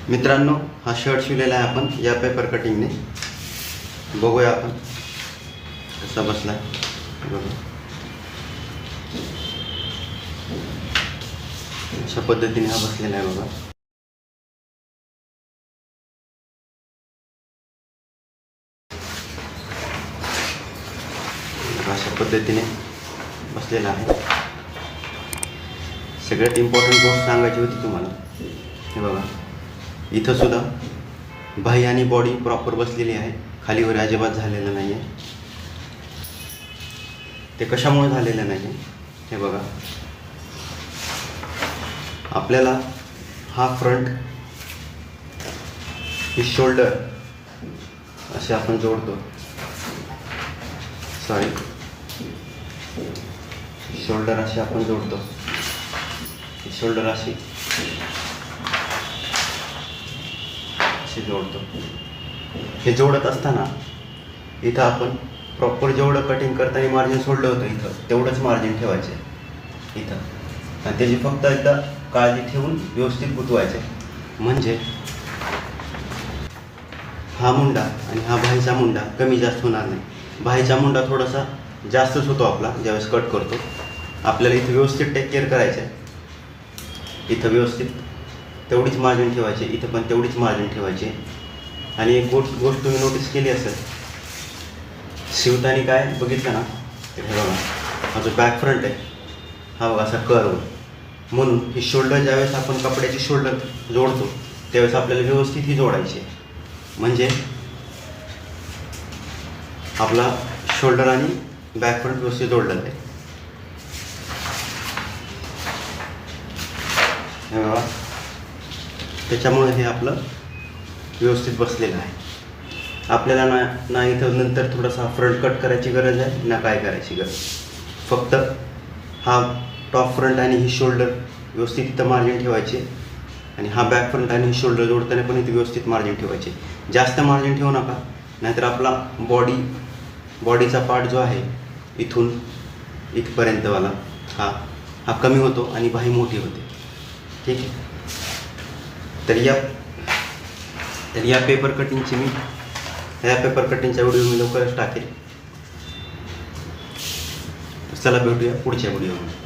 मित्रांनो, हा शर्ट शिवलेला आहे आपण या पेपर कटिंगने. बघूया आपण कसा बसलाय. बघा, अशा पद्धतीने हा बसलेला आहे. बघा, अशा पद्धतीने बसलेला आहे. सगळ्यात इम्पॉर्टंट गोष्ट सांगायची होती तुम्हाला. हे बघा, इथं सुद्धा बाही आणि बॉडी प्रॉपर बसलेली आहे, खालीवर अजिबात झालेलं नाही आहे. ते कशामुळे झालेलं नाही हे बघा. आपल्याला हा फ्रंट, ही शोल्डर असे आपण जोडतो. शोल्डर असे आपण जोडतो. शोल्डर अशी जोडतो. हे जोडत असताना इथं आपण प्रॉपर जेवढं कटिंग करताना मार्जिन सोडलं होतं इथं तेवढंच मार्जिन ठेवायचं इथं, आणि त्याची फक्त एकदा काळजी ठेवून व्यवस्थित गुंतवायचे. म्हणजे हा मुंडा आणि हा बाहीचा मुंडा कमी जास्त होणार नाही. बाहीचा मुंडा थोडासा जास्तच होतो आपला ज्यावेळेस कट करतो. आपल्याला इथं व्यवस्थित टेक केअर करायचं आहे. इथं व्यवस्थित तेवढीच मार्जिन ठेवायची, इथं पण तेवढीच मार्जिन ठेवायची. आणि एक गोष्ट तुम्ही नोटीस केली असेल, शिवताना काय बघितलं ना, हे बघा, हा जो बॅक फ्रंट आहे हा बघा असा कर्व. म्हणून ही शोल्डर ज्यावेळेस आपण कपड्याची शोल्डर जोडतो त्यावेळेस आपल्याला व्यवस्थित ही जोडायची. म्हणजे आपला शोल्डर आणि बॅक फ्रंट व्यवस्थित जोडलं आहे. हे बघा, त्याच्यामुळे हे आपलं व्यवस्थित बसलेलं आहे. आपल्याला ना इथं नंतर थोडासा फ्रंट कट करायची गरज आहे ना काय करायची गरज. फक्त हा टॉप फ्रंट आणि ही शोल्डर व्यवस्थित इथं मार्जिन ठेवायचे, आणि हा बॅक फ्रंट आणि ही शोल्डर जोडताना पण इथे व्यवस्थित मार्जिन ठेवायचे. जास्त मार्जिन ठेवू नका, नाहीतर आपला बॉडीचा पार्ट जो आहे इथून इथपर्यंतवाला हा कमी होतो आणि बाही मोठी होते. ठीक आहे. तर या पेपर कटिंगचा व्हिडिओ मी लवकरच टाकेल. चला भेटूया पुढच्या व्हिडिओमध्ये.